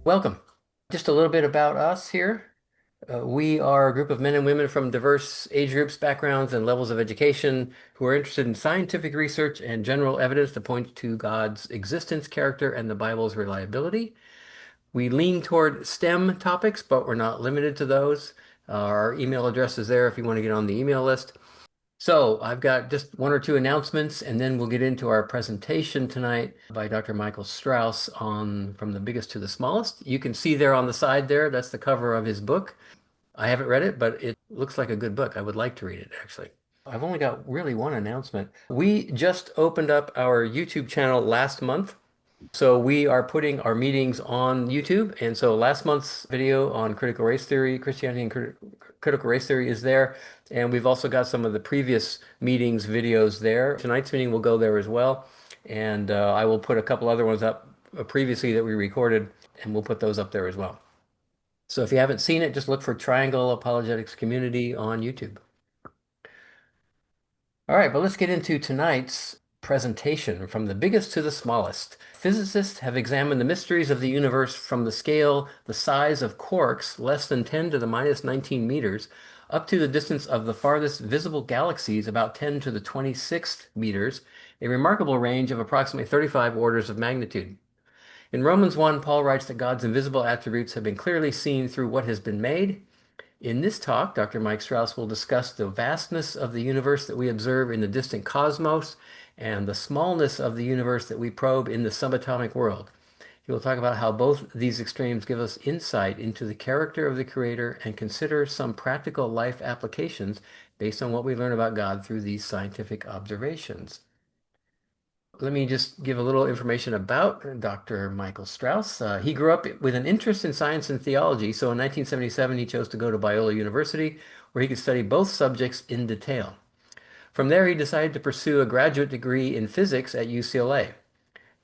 Welcome. Just a little bit about us here. We are a group of men and women from diverse age groups, backgrounds, and levels of education who are interested in scientific research and general evidence that points to God's existence, character, and the Bible's reliability. We lean toward STEM topics, but we're not limited to those. Our email address is there if you want to get on the email list. So I've got just one or two announcements, and then we'll get into our presentation tonight by Dr. Michael Strauss on From the Biggest to the Smallest. You can see there on the side there, that's the cover of his book. I haven't read it, but it looks like a good book. I would like to read it, actually. I've only got really one announcement. We just opened up our YouTube channel last month. So we are putting our meetings on YouTube. And so last month's video on critical race theory, Christianity and critical race theory is there. And we've also got some of the previous meetings videos there. Tonight's meeting will go there as well. And I will put a couple other ones up previously that we recorded, and we'll put those up there as well. So if you haven't seen it, just look for Triangle Apologetics Community on YouTube. All right, but let's get into tonight's presentation, From the Biggest to the Smallest. Physicists have examined the mysteries of the universe from the scale, the size of quarks, less than 10 to the minus 19 meters, up to the distance of the farthest visible galaxies, about 10 to the 26th meters, a remarkable range of approximately 35 orders of magnitude. In Romans 1, Paul writes that God's invisible attributes have been clearly seen through what has been made. In this talk, Dr. Mike Strauss will discuss the vastness of the universe that we observe in the distant cosmos and the smallness of the universe that we probe in the subatomic world. He will talk about how both these extremes give us insight into the character of the Creator and consider some practical life applications based on what we learn about God through these scientific observations. Let me just give a little information about Dr. Michael Strauss. He grew up with an interest in science and theology, so in 1977 he chose to go to Biola University, where he could study both subjects in detail. From there, he decided to pursue a graduate degree in physics at UCLA.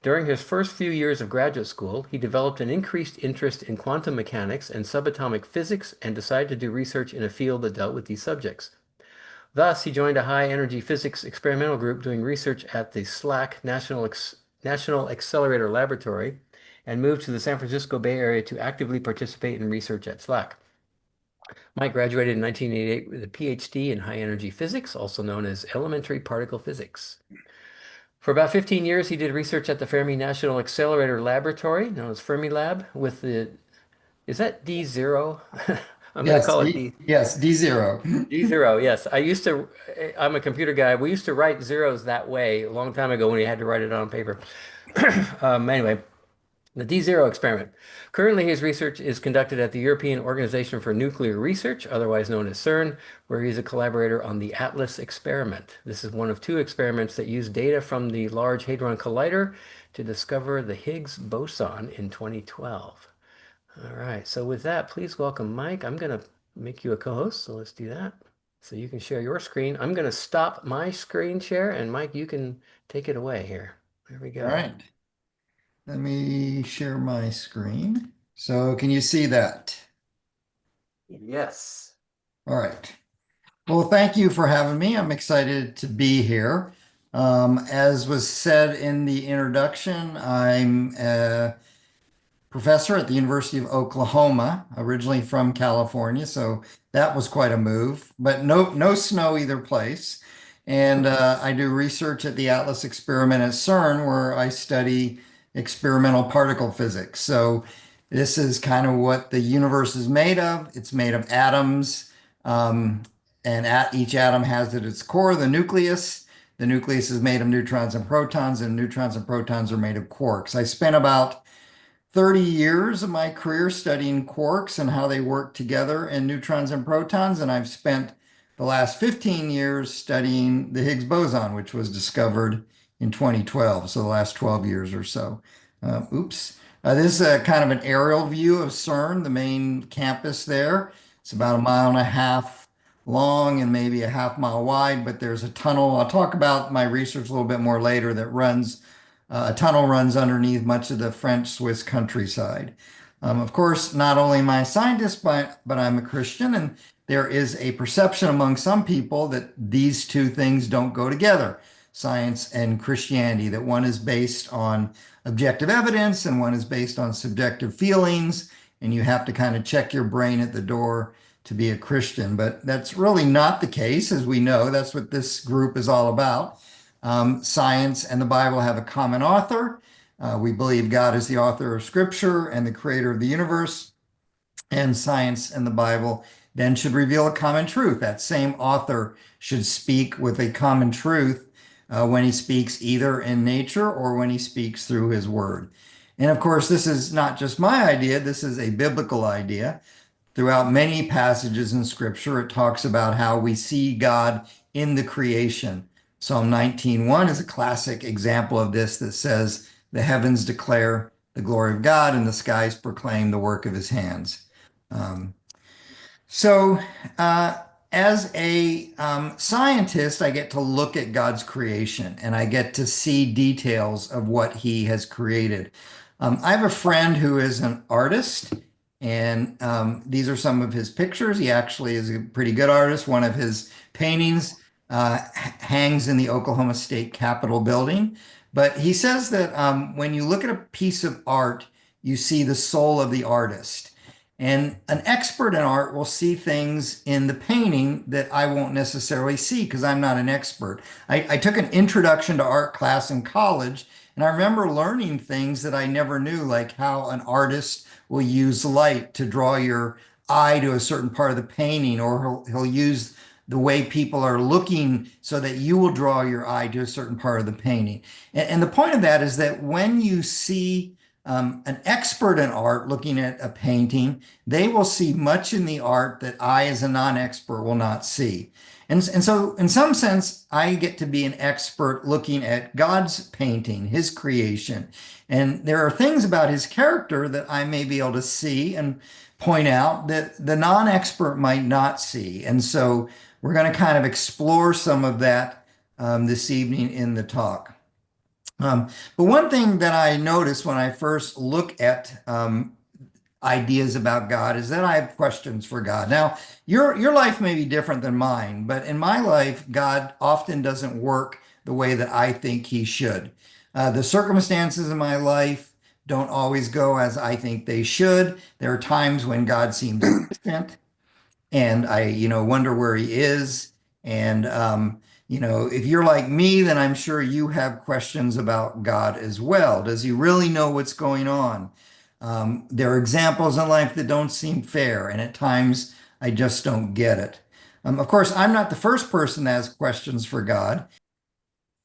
During his first few years of graduate school, he developed an increased interest in quantum mechanics and subatomic physics and decided to do research in a field that dealt with these subjects. Thus, he joined a high-energy physics experimental group doing research at the SLAC National Accelerator Laboratory and moved to the San Francisco Bay Area to actively participate in research at SLAC. Mike graduated in 1988 with a PhD in high-energy physics, also known as elementary particle physics. For about 15 years, he did research at the Fermi National Accelerator Laboratory, known as Fermilab, with the, is that D0? I'm going to Yes, call it D. yes, D0. D0, yes. I'm a computer guy. We used to write zeros that way a long time ago when you had to write it on paper. Anyway, the D0 experiment. Currently, his research is conducted at the European Organization for Nuclear Research, otherwise known as CERN, where he's a collaborator on the ATLAS experiment. This is one of two experiments that use data from the Large Hadron Collider to discover the Higgs boson in 2012. All right, so with that, please welcome Mike. I'm going to make you a co-host, so let's do that. So you can share your screen. I'm going to stop my screen share, and Mike, you can take it away here. There we All go. right, let me share my screen. So can you see that? Yes. All right. Well, thank you for having me. I'm excited to be here. As was said in the introduction, I'm a professor at the University of Oklahoma, originally from California, so that was quite a move, but no snow either place. And I do research at the Atlas experiment at CERN, where I study experimental particle physics. So this is kind of what the universe is made of. It's made of atoms, and each atom has at its core the nucleus. The nucleus is made of neutrons and protons are made of quarks. I spent about 30 years of my career studying quarks and how they work together in neutrons and protons. And I've spent the last 15 years studying the Higgs boson, which was discovered in 2012. So the last 12 years or so. This is a kind of an aerial view of CERN, the main campus there. It's about a mile and a half long and maybe a half mile wide, but there's a tunnel. I'll talk about my research a little bit more later that runs a tunnel runs underneath much of the French-Swiss countryside. Of course, not only am I a scientist, but I'm a Christian, and there is a perception among some people that these two things don't go together. science and Christianity, that one is based on objective evidence and one is based on subjective feelings, and you have to kind of check your brain at the door to be a Christian. But that's really not the case, as we know. That's what this group is all about. Science and the Bible have a common author. We believe God is the author of Scripture and the creator of the universe, and science and the Bible then should reveal a common truth. That same author should speak with a common truth when he speaks either in nature or when he speaks through his word. And of course, this is not just my idea, this is a biblical idea. Throughout many passages in Scripture, it talks about how we see God in the creation. Psalm 19:1 is a classic example of this that says, "The heavens declare the glory of God, and the skies proclaim the work of his hands." Um, so, as a scientist, I get to look at God's creation and I get to see details of what he has created. I have a friend who is an artist, and these are some of his pictures. He actually is a pretty good artist. One of his paintings hangs in the Oklahoma State Capitol building. But he says that when you look at a piece of art, you see the soul of the artist. And an expert in art will see things in the painting that I won't necessarily see because I'm not an expert. I took an introduction to art class in college, and I remember learning things that I never knew, like how an artist will use light to draw your eye to a certain part of the painting, or he'll use the way people are looking so that you will draw your eye to a certain part of the painting. And the point of that is that when you see an expert in art looking at a painting, they will see much in the art that I, as a non-expert, will not see. And so, in some sense, I get to be an expert looking at God's painting, his creation. And there are things about his character that I may be able to see and point out that the non-expert might not see. And so, we're going to kind of explore some of that this evening in the talk. But one thing that I notice when I first look at ideas about God is that I have questions for God. Now, your life may be different than mine, but in my life, God often doesn't work the way that I think he should. The circumstances in my life don't always go as I think they should. There are times when God seems distant, and I, wonder where he is. And if you're like me, then I'm sure you have questions about God as well. Does he really know what's going on? There are examples in life that don't seem fair, and at times I just don't get it. Of course, I'm not the first person that has questions for God.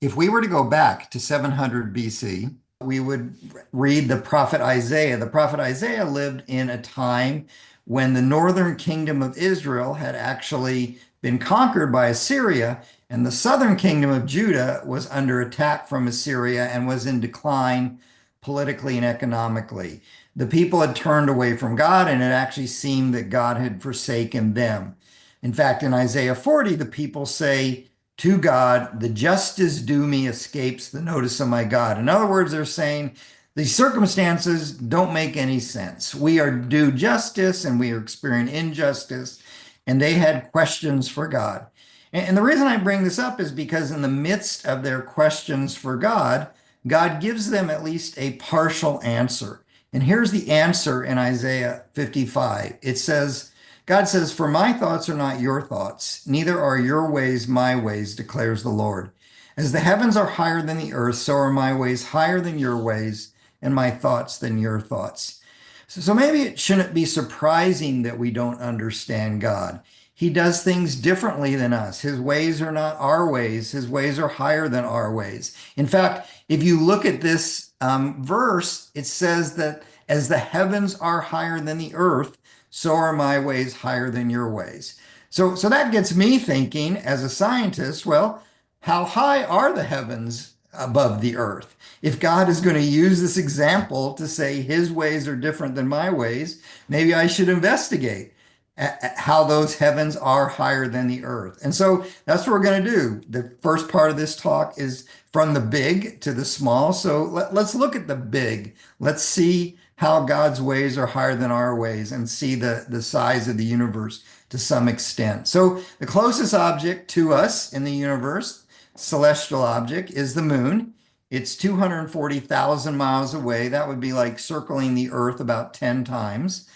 If we were to go back to 700 BC, we would read the prophet Isaiah. The prophet Isaiah lived in a time when the northern kingdom of Israel had actually been conquered by Assyria, and the southern kingdom of Judah was under attack from Assyria and was in decline politically and economically. The people had turned away from God, and it actually seemed that God had forsaken them. In fact, in Isaiah 40, the people say to God, "The justice due me escapes the notice of my God." In other words, they're saying, these circumstances don't make any sense. We are due justice and we are experiencing injustice. And they had questions for God. And the reason I bring this up is because in the midst of their questions for God, God gives them at least a partial answer. And here's the answer in Isaiah 55. It says, God says, "For my thoughts are not your thoughts, neither are your ways my ways, declares the Lord. As the heavens are higher than the earth, so are my ways higher than your ways, and my thoughts than your thoughts." So maybe it shouldn't be surprising that we don't understand God. He does things differently than us. His ways are not our ways. His ways are higher than our ways. In fact, if you look at this verse, it says that as the heavens are higher than the earth, so are my ways higher than your ways. So that gets me thinking as a scientist, well, how high are the heavens above the earth? If God is going to use this example to say his ways are different than my ways, maybe I should investigate how those heavens are higher than the earth. And so that's what we're going to do. The first part of this talk is from the big to the small. So let's look at the big. Let's see how God's ways are higher than our ways and see the size of the universe to some extent. So the closest object to us in the universe, celestial object is the moon. It's 240,000 miles away. That would be like circling the Earth about 10 times.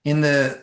In the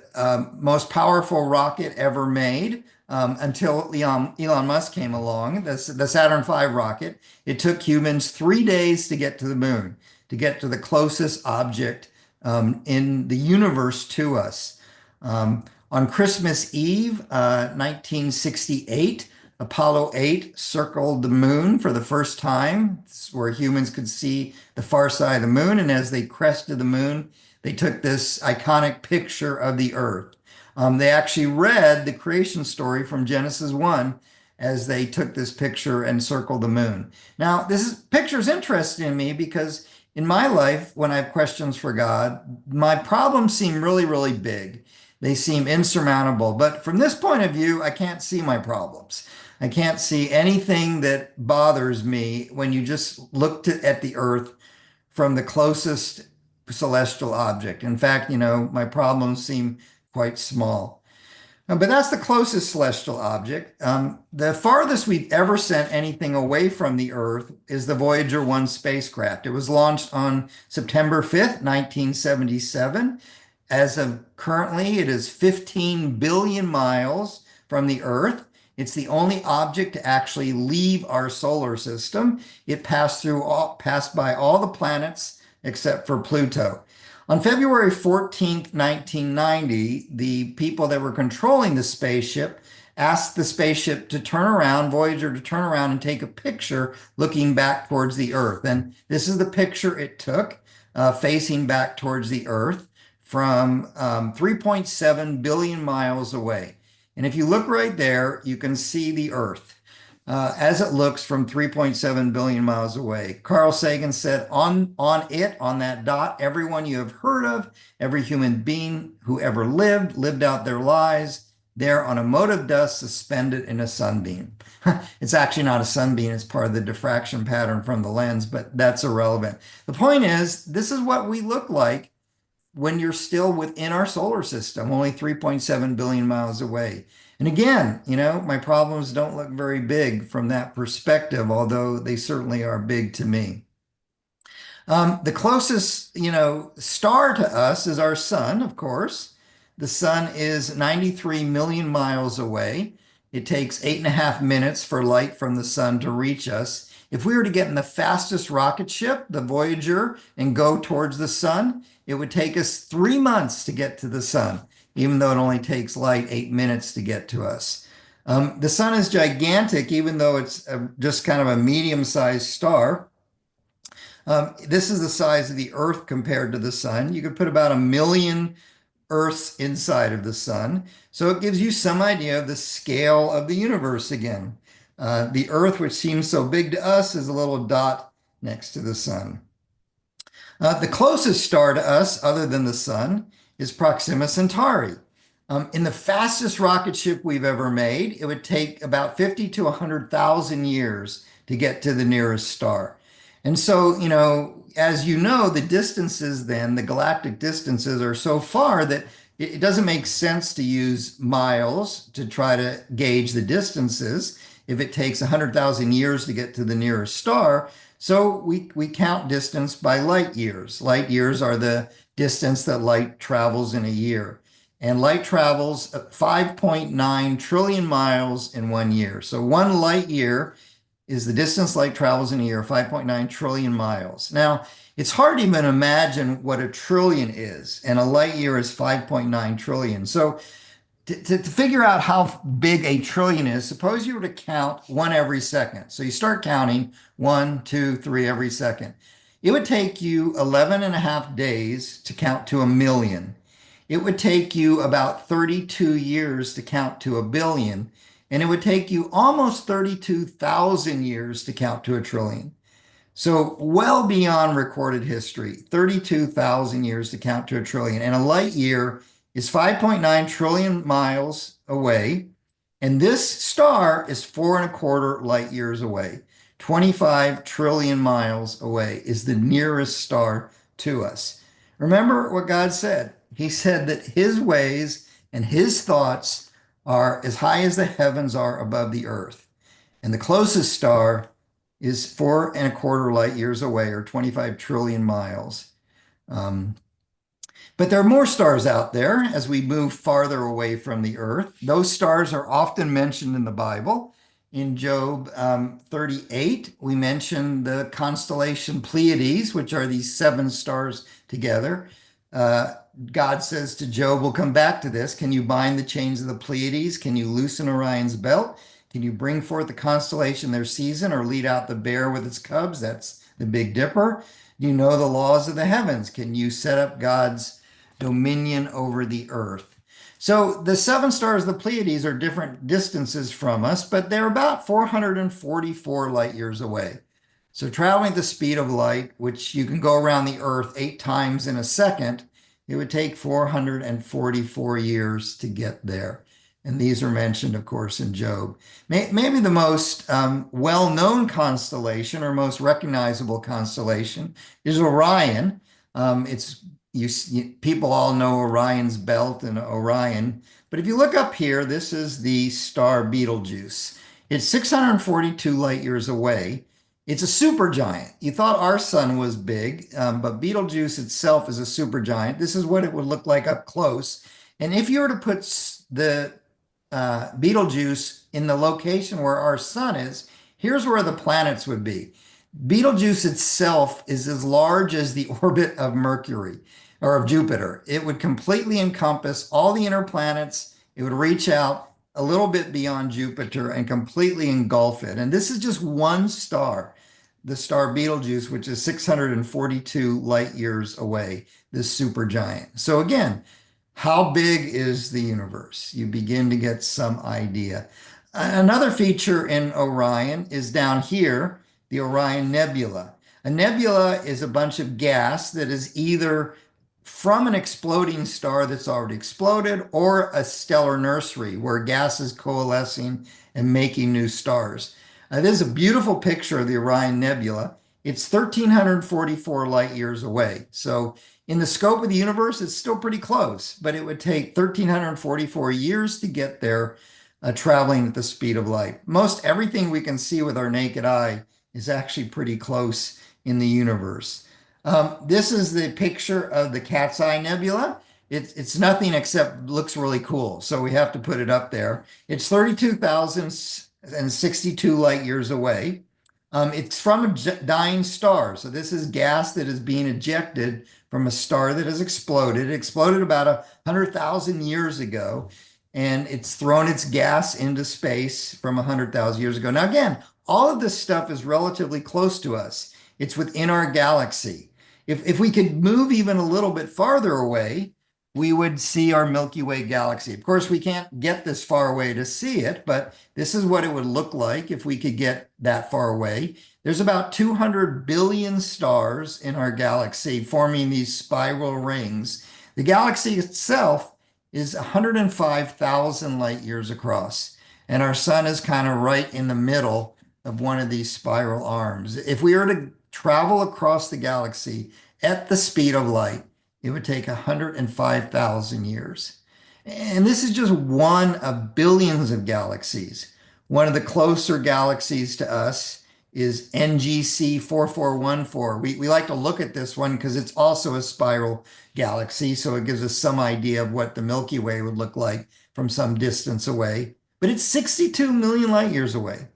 most powerful rocket ever made, until Elon Musk came along, the Saturn V rocket, it took humans 3 days to get to the moon, to get to the closest object in the universe to us. On Christmas Eve, 1968, Apollo 8 circled the moon for the first time, where humans could see the far side of the moon. And as they crested the moon, they took this iconic picture of the Earth. They actually read the creation story from Genesis 1 as they took this picture and circled the moon. Now, picture is interesting to me because in my life, when I have questions for God, my problems seem really, really big. They seem insurmountable. But from this point of view, I can't see my problems. I can't see anything that bothers me when you just look at the Earth from the closest celestial object. In fact, my problems seem quite small. But that's the closest celestial object. The farthest we've ever sent anything away from the Earth is the Voyager 1 spacecraft. It was launched on September 5th, 1977. As of currently, it is 15 billion miles from the Earth. It's the only object to actually leave our solar system. It passed by all the planets except for Pluto. On February 14th, 1990, the people that were controlling the spaceship asked the spaceship to turn around, Voyager to turn around and take a picture looking back towards the Earth. And this is the picture it took, facing back towards the Earth from 3.7 billion miles away. And if you look right there, you can see the Earth as it looks from 3.7 billion miles away. Carl Sagan said, on that dot, everyone you have heard of, every human being who ever lived out their lives, there on a mote of dust suspended in a sunbeam. It's actually not a sunbeam, it's part of the diffraction pattern from the lens, but that's irrelevant. The point is, this is what we look like when you're still within our solar system, only 3.7 billion miles away. And again, my problems don't look very big from that perspective, although they certainly are big to me. The closest, star to us is our sun, of course. The sun is 93 million miles away. It takes 8.5 minutes for light from the sun to reach us. If we were to get in the fastest rocket ship, the Voyager, and go towards the sun, it would take us 3 months to get to the sun, even though it only takes light 8 minutes to get to us. The sun is gigantic, even though it's just kind of a medium-sized star. This is the size of the Earth compared to the sun. You could put about 1 million Earths inside of the sun. So it gives you some idea of the scale of the universe again. The Earth, which seems so big to us, is a little dot next to the sun. The closest star to us, other than the sun, is Proxima Centauri. In the fastest rocket ship we've ever made, it would take about 50 to 100,000 years to get to the nearest star. And so, as you know, the distances then, the galactic distances are so far that it doesn't make sense to use miles to try to gauge the distances if it takes 100,000 years to get to the nearest star. So we count distance by light years. Light years are the distance that light travels in a year. And light travels 5.9 trillion miles in 1 year. So 1 light year is the distance light travels in a year, 5.9 trillion miles. Now, it's hard to even imagine what a trillion is, and a light year is 5.9 trillion. So to figure out how big a trillion is, suppose you were to count one every second. So you start counting 1, 2, 3 every second. It would take you 11.5 days to count to 1 million. It would take you about 32 years to count to 1 billion. And it would take you almost 32,000 years to count to 1 trillion. So well beyond recorded history, 32,000 years to count to 1 trillion. And a light year is 5.9 trillion miles away. And this star is 4.25 light years away. 25 trillion miles away is the nearest star to us. Remember what God said. He said that his ways and his thoughts are as high as the heavens are above the earth. And the closest star is 4.25 light years away, or 25 trillion miles. Um, but there are more stars out there as we move farther away from the Earth. Those stars are often mentioned in the Bible. In Job 38, we mention the constellation Pleiades, which are these seven stars together. Uh, God says to Job, we'll come back to this. Can you bind the chains of the Pleiades? Can you loosen Orion's belt? Can you bring forth the constellation their season, or lead out the bear with its cubs? That's the Big Dipper. Do you know the laws of the heavens? Can you set up God's dominion over the earth? So the seven stars, the Pleiades, are different distances from us, but they're about 444 light years away. So traveling at the speed of light, which you can go around the earth 8 times in a second, it would take 444 years to get there. And these are mentioned, of course, in Job. Maybe the most well-known constellation, or most recognizable constellation, is Orion. It's people all know Orion's belt and Orion, but if you look up here, this is the star Betelgeuse. It's 642 light years away. It's a supergiant. You thought our sun was big, but Betelgeuse itself is a supergiant. This is what it would look like up close. And if you were to put the Betelgeuse in the location where our sun is, here's where the planets would be. Betelgeuse itself is as large as the orbit of Mercury, or of Jupiter. It would completely encompass all the inner planets. It would reach out a little bit beyond Jupiter and completely engulf it. And this is just one star, the star Betelgeuse, which is 642 light years away, this supergiant. So again, how big is the universe? You begin to get some idea. Another feature in Orion is down here, the Orion Nebula. A nebula is a bunch of gas that is either from an exploding star that's already exploded, or a stellar nursery where gas is coalescing and making new stars. This is a beautiful picture of the Orion Nebula. It's 1,344 light years away. So in the scope of the universe, it's still pretty close, but it would take 1,344 years to get there, traveling at the speed of light. Most everything we can see with our naked eye is actually pretty close in the universe. This is the picture of the Cat's Eye Nebula. It's nothing except looks really cool, so we have to put it up there. It's 32,062 light years away. It's from a dying star. So this is gas that is being ejected from a star that has exploded. It exploded about 100,000 years ago, and it's thrown its gas into space from 100,000 years ago. Now, again, all of this stuff is relatively close to us. It's within our galaxy. If we could move even a little bit farther away, we would see our Milky Way galaxy. Of course, we can't get this far away to see it, but this is what it would look like if we could get that far away. There's about 200 billion stars in our galaxy forming these spiral rings. The galaxy itself is 105,000 light years across, and our sun is kind of right in the middle of one of these spiral arms. If we were to travel across the galaxy at the speed of light, it would take 105,000 years. And this is just one of billions of galaxies. One of the closer galaxies to us is NGC 4414. We like to look at this one because it's also a spiral galaxy, so it gives us some idea of what the Milky Way would look like from some distance away. But it's 62 million light years away.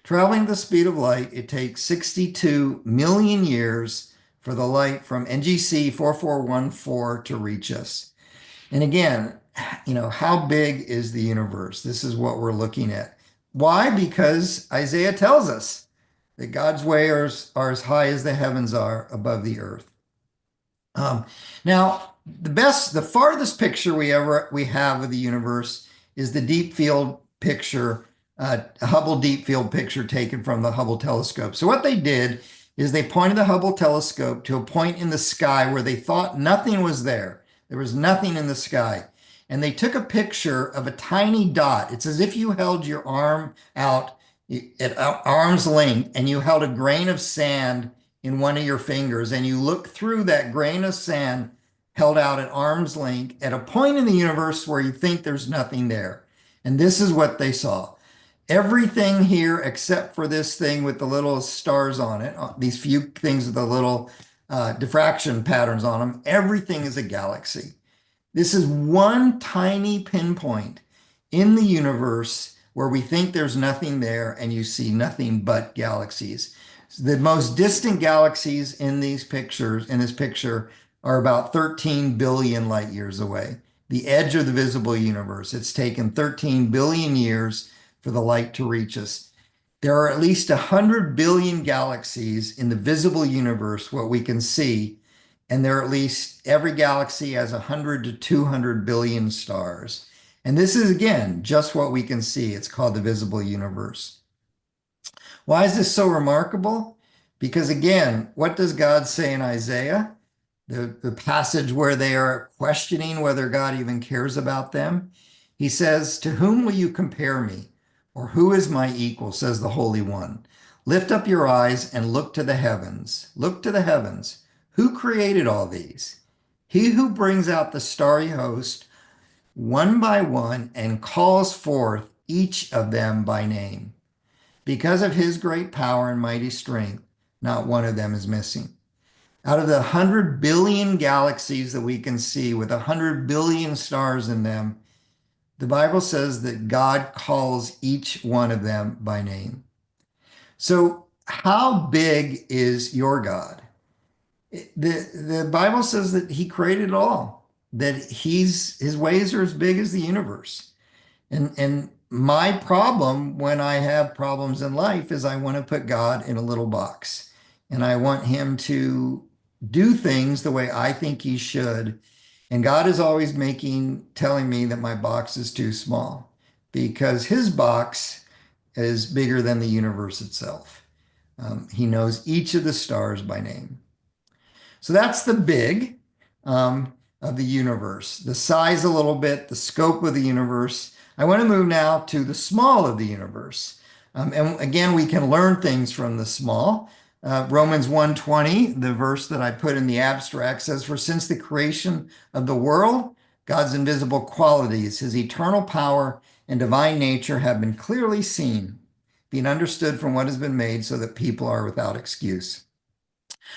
Traveling the speed of light, it takes 62 million years for the light from NGC 4414 to reach us. And again, how big is the universe? This is what we're looking at. Why? Because Isaiah tells us that God's ways are as high as the heavens are above the earth. Now, the farthest picture we have of the universe is the deep field picture, Hubble Deep Field picture taken from the Hubble telescope. So what they did is they pointed the Hubble telescope to a point in the sky where they thought nothing was there. There was nothing in the sky. And they took a picture of a tiny dot. It's as if you held your arm out at arm's length and you held a grain of sand in one of your fingers, and you look through that grain of sand held out at arm's length at a point in the universe where you think there's nothing there. And this is what they saw. Everything here except for this thing with the little stars on it, these few things with the little diffraction patterns on them, everything is a galaxy. This is one tiny pinpoint in the universe where we think there's nothing there and you see nothing but galaxies. The most distant galaxies in these pictures, in this picture, are about 13 billion light years away. The edge of the visible universe. It's taken 13 billion years for the light to reach us. There are at least 100 billion galaxies in the visible universe, what we can see, and there are at least every galaxy has 100 to 200 billion stars. And this is, again, just what we can see. It's called the visible universe. Why is this so remarkable? Because, again, what does God say in Isaiah? The passage where they are questioning whether God even cares about them. He says, "To whom will you compare me? Or who is my equal?" says the Holy One. "Lift up your eyes and look to the heavens. Look to the heavens. Who created all these? He who brings out the starry host one by one and calls forth each of them by name. Because of his great power and mighty strength, not one of them is missing." Out of the 100 billion galaxies that we can see with 100 billion stars in them, the Bible says that God calls each one of them by name. So, how big is your God? The Bible says that he created it all, that his ways are as big as the universe. And my problem when I have problems in life is I want to put God in a little box and I want him to do things the way I think he should. And God is always telling me that my box is too small because his box is bigger than the universe itself. He knows each of the stars by name. So that's the big of the universe, the size a little bit, the scope of the universe. I want to move now to the small of the universe. And again, we can learn things from the small. Romans 1:20, the verse that I put in the abstract, says, "For since the creation of the world, God's invisible qualities, his eternal power and divine nature have been clearly seen, being understood from what has been made, so that people are without excuse."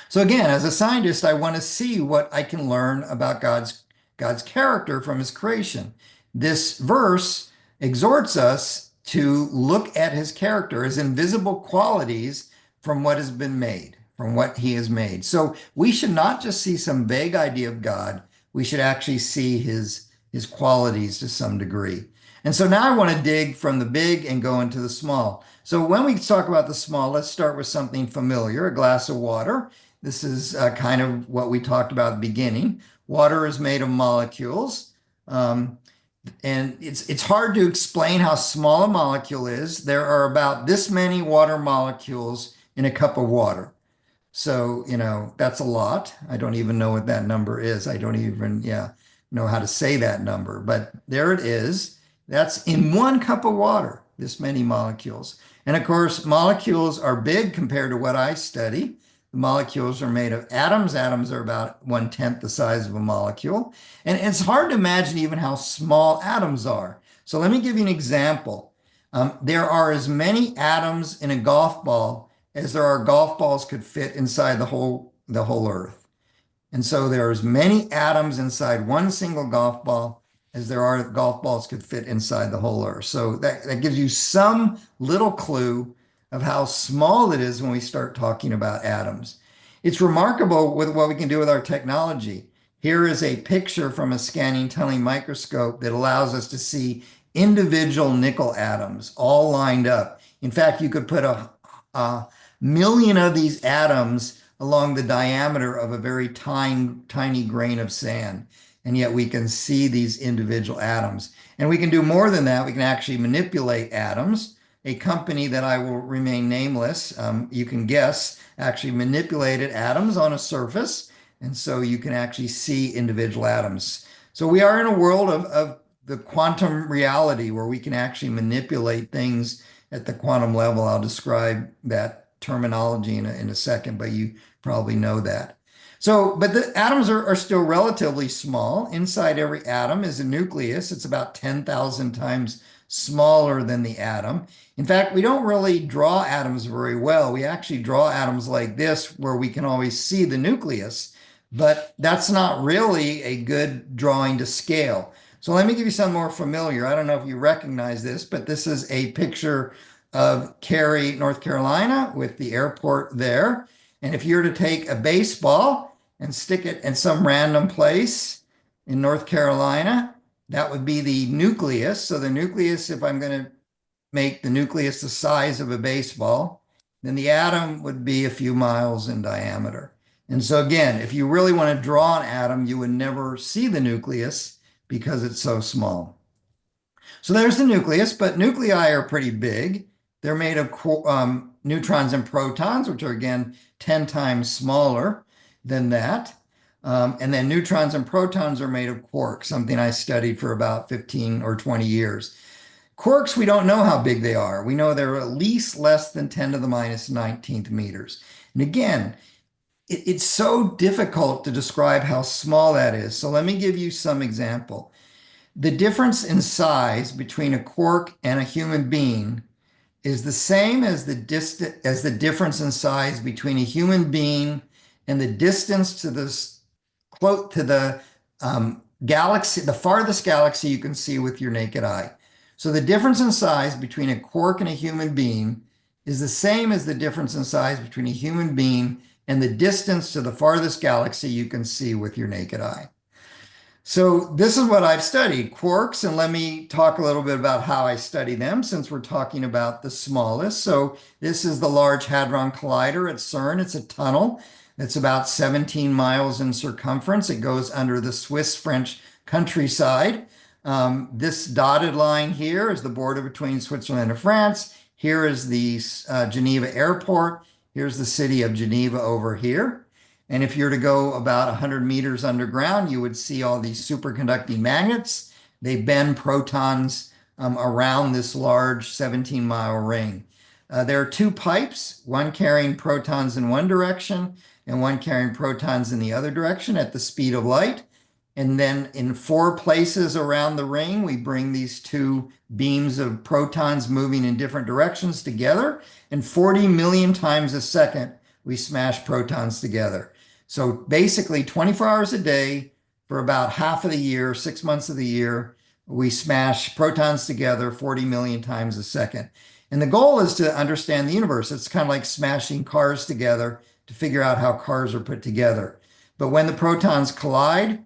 So again, as a scientist, I want to see what I can learn about God's character from his creation. This verse exhorts us to look at his character, his invisible qualities from what has been made, from what he has made. So we should not just see some vague idea of God. We should actually see his qualities to some degree. And so now I want to dig from the big and go into the small. So when we talk about the small, let's start with something familiar, a glass of water. This is kind of what we talked about at the beginning. Water is made of molecules. And it's hard to explain how small a molecule is. There are about this many water molecules in a cup of water. So, that's a lot. I don't even know what that number is. I don't even, know how to say that number, but there it is. That's in one cup of water, this many molecules. And of course, molecules are big compared to what I study. The molecules are made of atoms. Atoms are about 1/10 the size of a molecule. And it's hard to imagine even how small atoms are. So let me give you an example. There are as many atoms in a golf ball as there are golf balls could fit inside the whole Earth. And so there are as many atoms inside one single golf ball as there are golf balls could fit inside the whole Earth. So that gives you some little clue of how small it is when we start talking about atoms. It's remarkable with what we can do with our technology. Here is a picture from a scanning tunneling microscope that allows us to see individual nickel atoms all lined up. In fact, you could put a million of these atoms along the diameter of a very tiny grain of sand. And yet we can see these individual atoms. And we can do more than that. We can actually manipulate atoms. A company that I will remain nameless, you can guess, actually manipulated atoms on a surface. And so you can actually see individual atoms. So we are in a world of the quantum reality where we can actually manipulate things at the quantum level. I'll describe that terminology in a second, but you probably know that. So, but the atoms are still relatively small. Inside every atom is a nucleus. It's about 10,000 times smaller than the atom. In fact, we don't really draw atoms very well. We actually draw atoms like this where we can always see the nucleus, but that's not really a good drawing to scale. So let me give you something more familiar. I don't know if you recognize this, but this is a picture of Cary, North Carolina, with the airport there. And if you were to take a baseball and stick it in some random place in North Carolina, that would be the nucleus. So the nucleus, if I'm going to make the nucleus the size of a baseball, then the atom would be a few miles in diameter. And so again, if you really want to draw an atom, you would never see the nucleus because it's so small. So there's the nucleus, but nuclei are pretty big. They're made of neutrons and protons, which are again 10 times smaller than that. And then neutrons and protons are made of quarks, something I studied for about 15 or 20 years. Quarks, we don't know how big they are. We know they're at least less than 10 to the minus 19th meters. And again, it's so difficult to describe how small that is. So let me give you some example. The difference in size between a quark and a human being is the same as the difference in size between a human being and the distance to the galaxy, the farthest galaxy you can see with your naked eye. So the difference in size between a quark and a human being is the same as the difference in size between a human being and the distance to the farthest galaxy you can see with your naked eye. So this is what I've studied, quarks, and let me talk a little bit about how I study them since we're talking about the smallest. So this is the Large Hadron Collider at CERN. It's a tunnel that's about 17 miles in circumference. It goes under the Swiss-French countryside. This dotted line here is the border between Switzerland and France. Here is the Geneva airport. Here's the city of Geneva over here. And if you were to go about 100 meters underground, you would see all these superconducting magnets. They bend protons around this large 17-mile ring. There are two pipes, one carrying protons in one direction and one carrying protons in the other direction at the speed of light. And then in 4 places around the ring, we bring these two beams of protons moving in different directions together. And 40 million times a second, we smash protons together. So basically 24 hours a day for about half of the year, 6 months of the year, we smash protons together 40 million times a second. And the goal is to understand the universe. It's kind of like smashing cars together to figure out how cars are put together. But when the protons collide,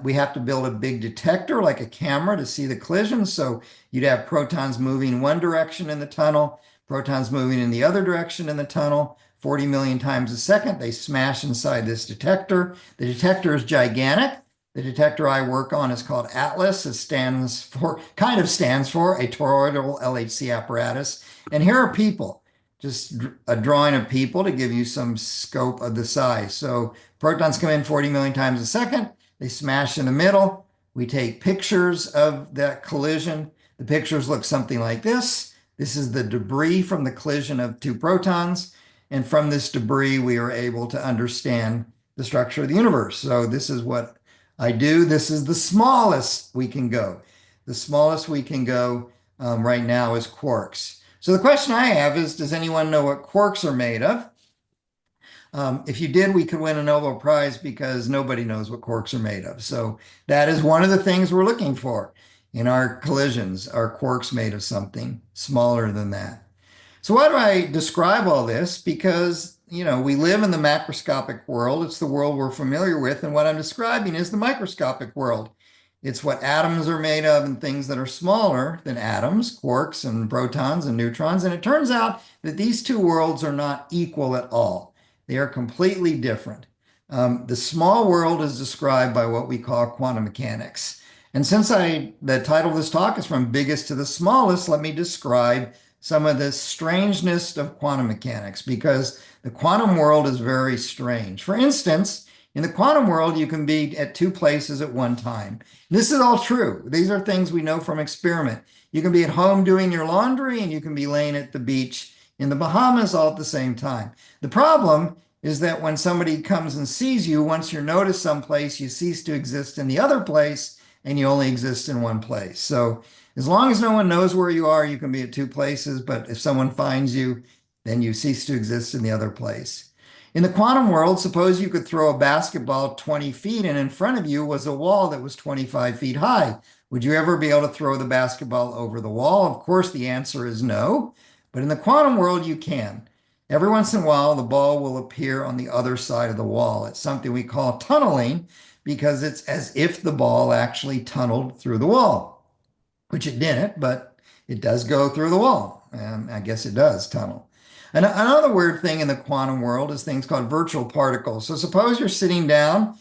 we have to build a big detector like a camera to see the collision. So you'd have protons moving one direction in the tunnel, protons moving in the other direction in the tunnel, 40 million times a second. They smash inside this detector. The detector is gigantic. The detector I work on is called ATLAS. It stands for a toroidal LHC apparatus. And here are people, just a drawing of people to give you some scope of the size. So protons come in 40 million times a second. They smash in the middle. We take pictures of that collision. The pictures look something like this. This is the debris from the collision of two protons. And from this debris, we are able to understand the structure of the universe. So this is what I do. This is the smallest we can go. The smallest we can go right now is quarks. So the question I have is, does anyone know what quarks are made of? If you did, we could win a Nobel Prize because nobody knows what quarks are made of. So that is one of the things we're looking for in our collisions. Are quarks made of something smaller than that? So why do I describe all this? Because, we live in the macroscopic world. It's the world we're familiar with. And what I'm describing is the microscopic world. It's what atoms are made of and things that are smaller than atoms, quarks and protons and neutrons. And it turns out that these two worlds are not equal at all. They are completely different. The small world is described by what we call quantum mechanics. And since the title of this talk is from biggest to the smallest, let me describe some of the strangeness of quantum mechanics, because the quantum world is very strange. For instance, in the quantum world, you can be at 2 places at one time. This is all true. These are things we know from experiment. You can be at home doing your laundry, and you can be laying at the beach in the Bahamas all at the same time. The problem is that when somebody comes and sees you, once you're noticed someplace, you cease to exist in the other place, and you only exist in one place. So as long as no one knows where you are, you can be at two places. But if someone finds you, then you cease to exist in the other place. In the quantum world, suppose you could throw a basketball 20 feet and in front of you was a wall that was 25 feet high. Would you ever be able to throw the basketball over the wall? Of course, the answer is no. But in the quantum world, you can. Every once in a while, the ball will appear on the other side of the wall. It's something we call tunneling because it's as if the ball actually tunneled through the wall, which it didn't, but it does go through the wall. And I guess it does tunnel. And another weird thing in the quantum world is things called virtual particles. So suppose you're sitting down,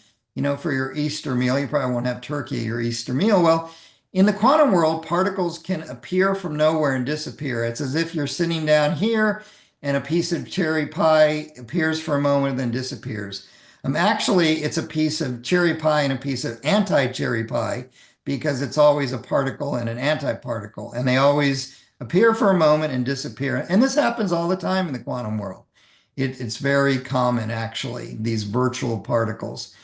for your Easter meal. You probably won't have turkey at your Easter meal. Well, in the quantum world, particles can appear from nowhere and disappear. It's as if you're sitting down here and a piece of cherry pie appears for a moment and then disappears. Actually, it's a piece of cherry pie and a piece of anti-cherry pie because it's always a particle and an antiparticle, and they always appear for a moment and disappear. And this happens all the time in the quantum world. It's very common, actually, these virtual particles.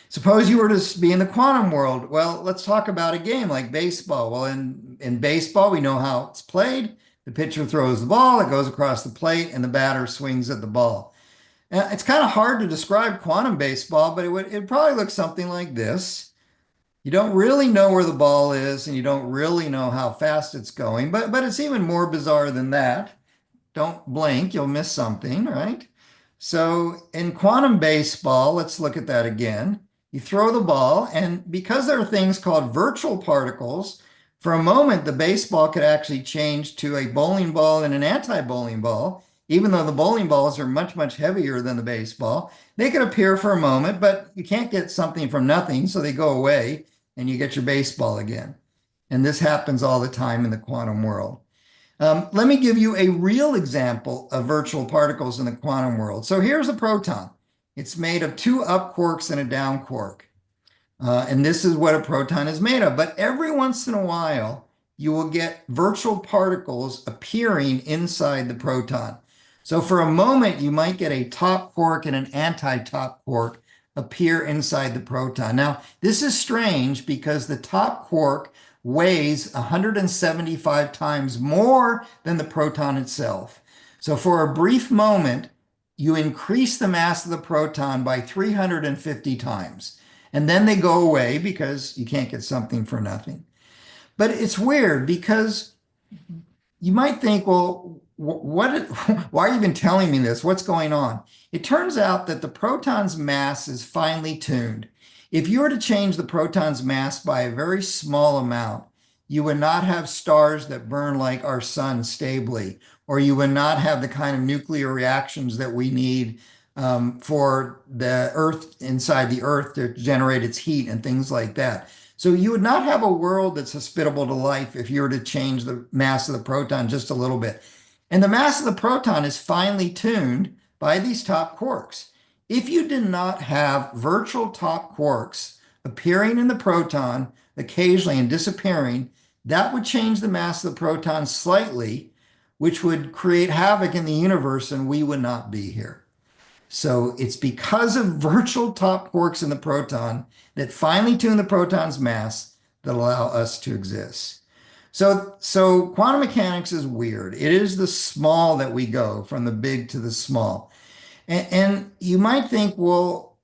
Suppose you were to be in the quantum world. Well, let's talk about a game like baseball. Well, in baseball, we know how it's played. The pitcher throws the ball, it goes across the plate, and the batter swings at the ball. It's kind of hard to describe quantum baseball, but it probably look something like this. You don't really know where the ball is, and you don't really know how fast it's going, but it's even more bizarre than that. Don't blink, you'll miss something, right? So in quantum baseball, let's look at that again. You throw the ball, and because there are things called virtual particles, for a moment, the baseball could actually change to a bowling ball and an anti-bowling ball, even though the bowling balls are much, much heavier than the baseball. They could appear for a moment, but you can't get something from nothing, so they go away, and you get your baseball again. And this happens all the time in the quantum world. Let me give you a real example of virtual particles in the quantum world. So here's a proton. It's made of two up quarks and a down quark. And this is what a proton is made of. But every once in a while, you will get virtual particles appearing inside the proton. So for a moment, you might get a top quark and an anti-top quark appear inside the proton. Now, this is strange because the top quark weighs 175 times more than the proton itself. So for a brief moment, you increase the mass of the proton by 350 times. And then they go away because you can't get something for nothing. But it's weird because you might think, well, why are you even telling me this? What's going on? It turns out that the proton's mass is finely tuned. If you were to change the proton's mass by a very small amount, you would not have stars that burn like our sun stably, or you would not have the kind of nuclear reactions that we need for the Earth, inside the Earth, to generate its heat and things like that. So you would not have a world that's hospitable to life if you were to change the mass of the proton just a little bit. And the mass of the proton is finely tuned by these top quarks. If you did not have virtual top quarks appearing in the proton occasionally and disappearing, that would change the mass of the proton slightly, which would create havoc in the universe, and we would not be here. So it's because of virtual top quarks in the proton that finely tune the proton's mass that allow us to exist. So quantum mechanics is weird. It is the small that we go, from the big to the small. And you might think, well,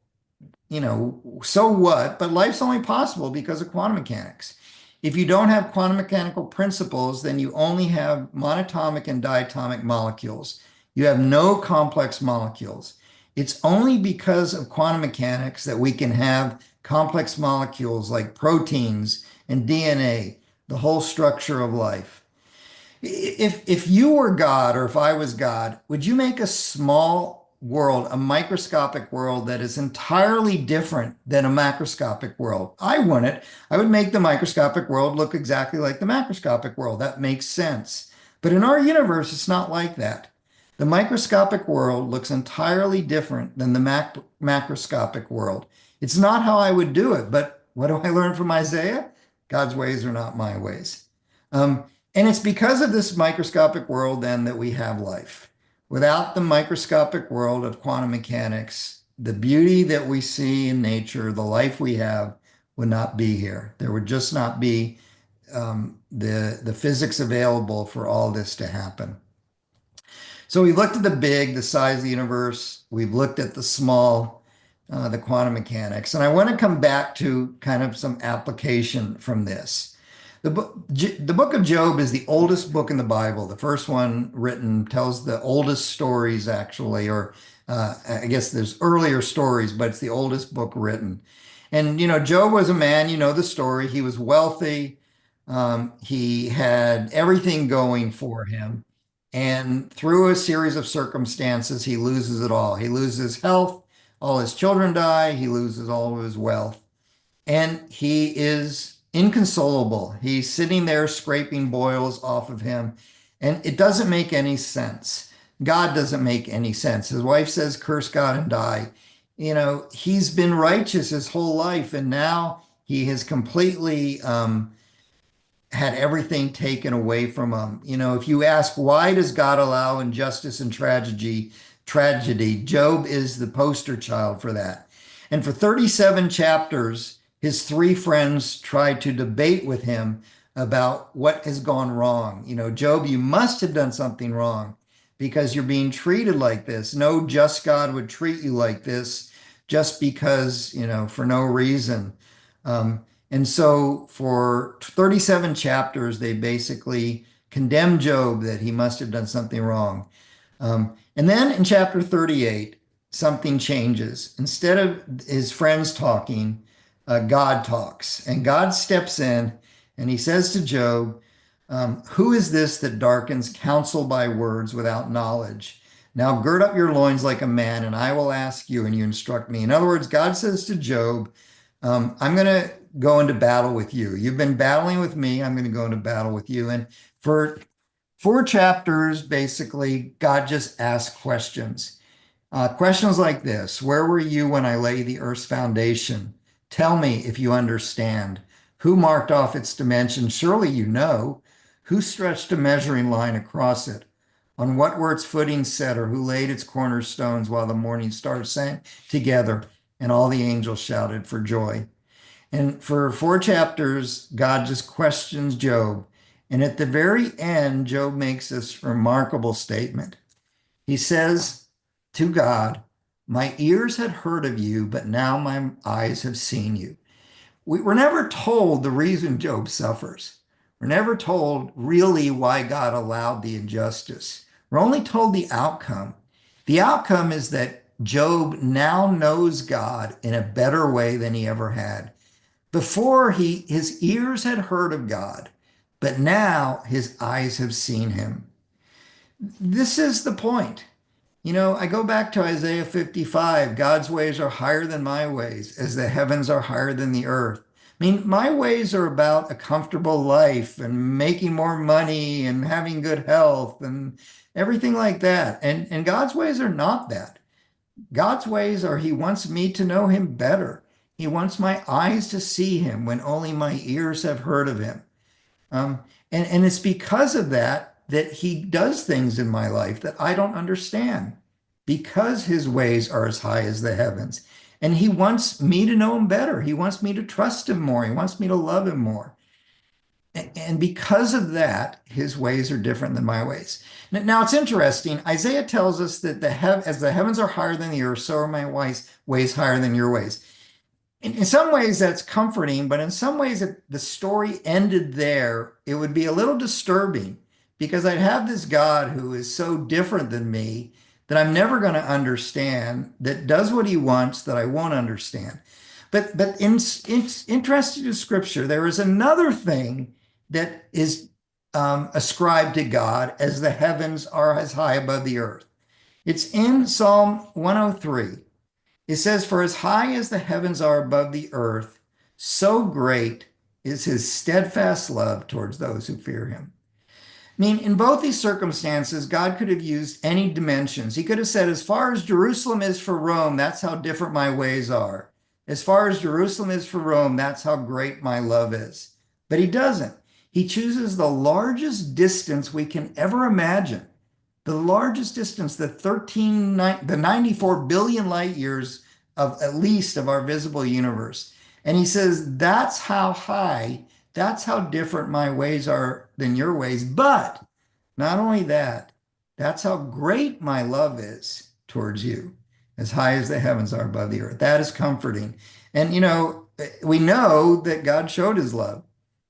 so what? But life's only possible because of quantum mechanics. If you don't have quantum mechanical principles, then you only have monatomic and diatomic molecules. You have no complex molecules. It's only because of quantum mechanics that we can have complex molecules like proteins and DNA, the whole structure of life. If you were God, or if I was God, would you make a small world, a microscopic world that is entirely different than a macroscopic world? I wouldn't. I would make the microscopic world look exactly like the macroscopic world. That makes sense. But in our universe, it's not like that. The microscopic world looks entirely different than the macroscopic world. It's not how I would do it, but what do I learn from Isaiah? God's ways are not my ways. And it's because of this microscopic world then that we have life. Without the microscopic world of quantum mechanics, the beauty that we see in nature, the life we have, would not be here. There would just not be the physics available for all this to happen. So we looked at the big, the size of the universe. We've looked at the small, the quantum mechanics. And I want to come back to kind of some application from this. The book of Job is the oldest book in the Bible. The first one written tells the oldest stories, actually, or I guess there's earlier stories, but it's the oldest book written. And, Job was a man, you know the story. He was wealthy. He had everything going for him. And through a series of circumstances, he loses it all. He loses health, all his children die, he loses all of his wealth, and he is inconsolable. He's sitting there scraping boils off of him, and it doesn't make any sense. God doesn't make any sense. His wife says, curse God and die. He's been righteous his whole life, and now he has completely had everything taken away from him. If you ask, why does God allow injustice and tragedy, Job is the poster child for that. And for 37 chapters, his three friends tried to debate with him about what has gone wrong. Job, you must have done something wrong because you're being treated like this. No just God would treat you like this just because, for no reason. And so for 37 chapters, they basically condemn Job that he must have done something wrong. And then in chapter 38, something changes. Instead of his friends talking, God talks. And God steps in and he says to Job, who is this that darkens counsel by words without knowledge? Now gird up your loins like a man, and I will ask you, and you instruct me. In other words, God says to Job, I'm going to go into battle with you. You've been battling with me. I'm going to go into battle with you. And for 4 chapters, basically, God just asks questions. Questions like this: where were you when I laid the earth's foundation? Tell me if you understand. Who marked off its dimensions? Surely you know. Who stretched a measuring line across it? On what were its footings set, or who laid its cornerstones while the morning stars sang together and all the angels shouted for joy? And for 4 chapters, God just questions Job. And at the very end, Job makes this remarkable statement. He says to God, my ears had heard of you, but now my eyes have seen you. We're never told the reason Job suffers. We're never told really why God allowed the injustice. We're only told the outcome. The outcome is that Job now knows God in a better way than he ever had. Before his ears had heard of God, but now his eyes have seen him. This is the point. I go back to Isaiah 55. God's ways are higher than my ways, as the heavens are higher than the earth. I mean, my ways are about a comfortable life and making more money and having good health and everything like that. And God's ways are not that. God's ways are he wants me to know him better. He wants my eyes to see him when only my ears have heard of him. Um, and it's because of that that he does things in my life that I don't understand, because his ways are as high as the heavens. And he wants me to know him better. He wants me to trust him more. He wants me to love him more. And because of that, his ways are different than my ways. Now it's interesting. Isaiah tells us that as the heavens are higher than the earth, so are my ways higher than your ways. In some ways, that's comforting, but in some ways, if the story ended there, it would be a little disturbing, because I'd have this God who is so different than me that I'm never going to understand, that does what he wants that I won't understand. But in interesting to Scripture, there is another thing that is ascribed to God as the heavens are as high above the earth. It's in Psalm 103. It says, for as high as the heavens are above the earth, so great is his steadfast love towards those who fear him. I mean, in both these circumstances, God could have used any dimensions. He could have said, as far as Jerusalem is for Rome, that's how different my ways are. As far as Jerusalem is for Rome, that's how great my love is. But he doesn't. He chooses the largest distance we can ever imagine. The largest distance, the 94 billion light years of at least of our visible universe. And he says, that's how high, that's how different my ways are than your ways. But not only that, that's how great my love is towards you, as high as the heavens are above the earth. That is comforting. And, we know that God showed his love.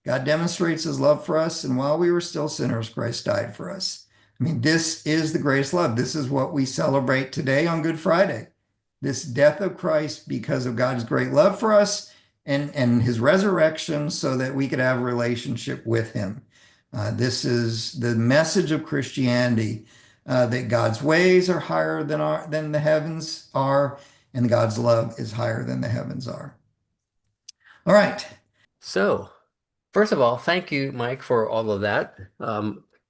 God demonstrates his love for us. And while we were still sinners, Christ died for us. I mean, this is the greatest love. This is what we celebrate today on Good Friday. This death of Christ because of God's great love for us and his resurrection so that we could have a relationship with him. This is the message of Christianity, that God's ways are higher than the heavens are, and God's love is higher than the heavens are. All right. So, first of all, thank you, Mike, for all of that.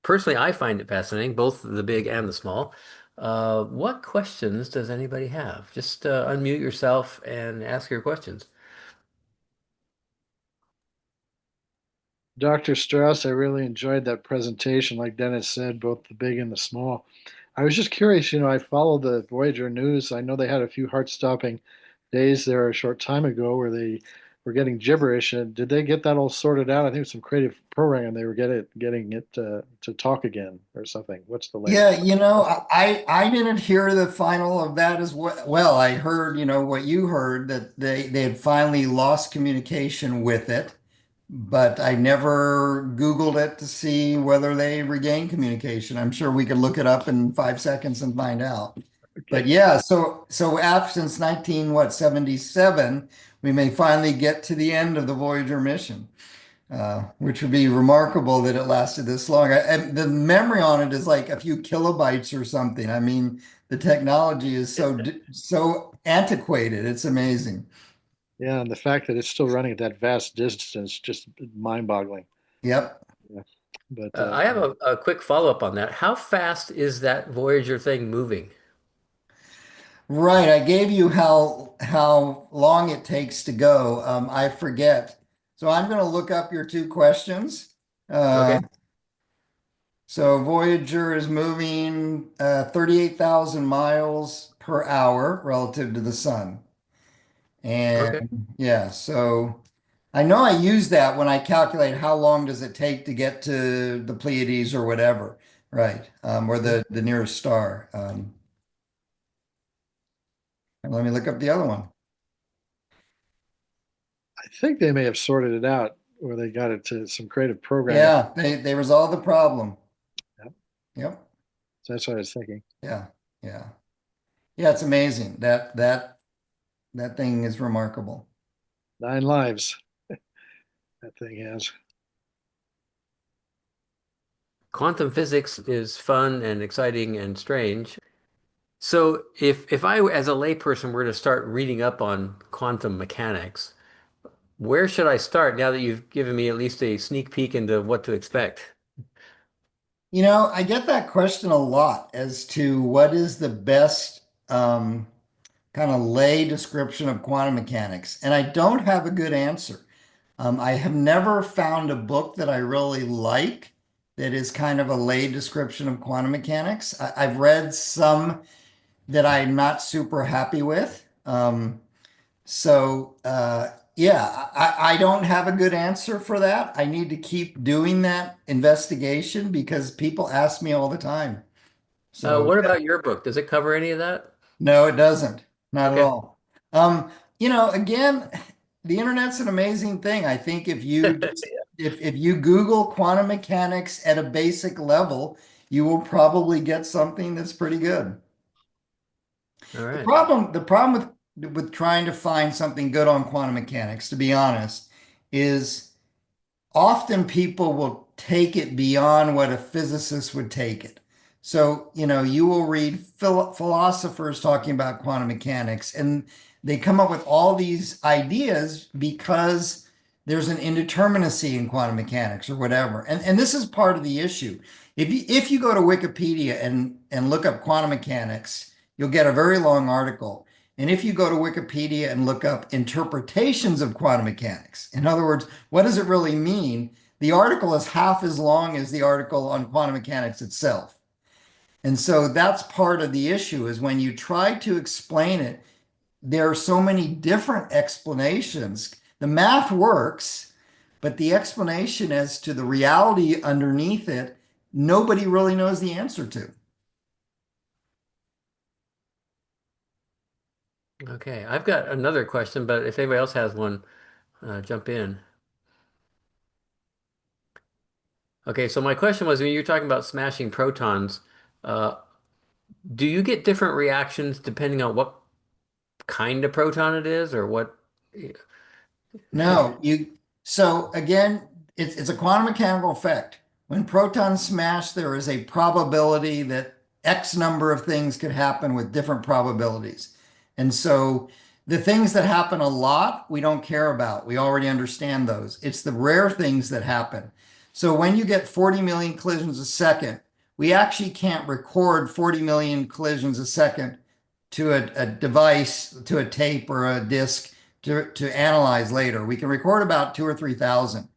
Personally, I find it fascinating, both the big and the small. What questions does anybody have? Just unmute yourself and ask your questions. Dr. Strauss, I really enjoyed that presentation, like Dennis said, both the big and the small. I was just curious, I follow the Voyager news. I know they had a few heart-stopping days there a short time ago where they were getting gibberish. And did they get that all sorted out? I think it was some creative programming. They were getting it to talk again or something. What's the latest? Yeah, I didn't hear the final of that as well. Well, I heard, what you heard, that they had finally lost communication with it, but I never Googled it to see whether they regained communication. I'm sure we could look it up in 5 seconds and find out. But Okay. yeah, so after since 77, we may finally get to the end of the Voyager mission, which would be remarkable that it lasted this long. And the memory on it is like a few kilobytes or something. I mean, the technology is so antiquated. It's amazing. Yeah, and the fact that it's still running at that vast distance, just mind-boggling. Yep. Yeah. But I have a quick follow-up on that. How fast is that Voyager thing moving? Right. I gave you how long it takes to go. I forget. So I'm going to look up your two questions. Uh, Okay. so Voyager is moving 38,000 miles per hour relative to the sun. And Okay. yeah, so I know I use that when I calculate how long does it take to get to the Pleiades or whatever, right? Or the nearest star. And let me look up the other one. I think they may have sorted it out where they got it to some creative programming. Yeah, they resolved the problem. Yeah, Yep. so that's what I was thinking. Yeah. Yeah. Yeah, it's amazing. That thing is remarkable. 9 lives that thing has. Quantum physics is fun and exciting and strange. So if I, as a layperson, were to start reading up on quantum mechanics, where should I start now that you've given me at least a sneak peek into what to expect? I get that question a lot as to what is the best kind of lay description of quantum mechanics. And I don't have a good answer. I have never found a book that I really like that is kind of a lay description of quantum mechanics. I've read some that I'm not super happy with. Yeah, I don't have a good answer for that. I need to keep doing that investigation because people ask me all the time. So What about your book? Does it cover any of that? no, it doesn't. Not at Okay. all. Again, the internet's an amazing thing. I think if you Google quantum mechanics at a basic level, you will probably get something that's pretty good. All The right. problem, the problem with trying to find something good on quantum mechanics, to be honest, is often people will take it beyond what a physicist would take it. So, you will read philosophers talking about quantum mechanics, and they come up with all these ideas because there's an indeterminacy in quantum mechanics or whatever. And this is part of the issue. If you go to Wikipedia and look up quantum mechanics, you'll get a very long article. And if you go to Wikipedia and look up interpretations of quantum mechanics, in other words, what does it really mean? The article is half as long as the article on quantum mechanics itself. And so that's part of the issue is when you try to explain it, there are so many different explanations The math works, but the explanation as to the reality underneath it, nobody really knows the answer to. Okay, I've got another question, but if anybody else has one, jump in. Okay, so my question was when you're talking about smashing protons, uh, do you get different reactions depending on what kind of proton it is or what? No, so again, it's a quantum mechanical effect. When protons smash, there is a probability that X number of things could happen with different probabilities. And so the things that happen a lot, we don't care about. We already understand those. It's the rare things that happen. So when you get 40 million collisions a second, we actually can't record 40 million collisions a second to a device, to a tape or a disk to analyze later. We can record about 2 or 3,000.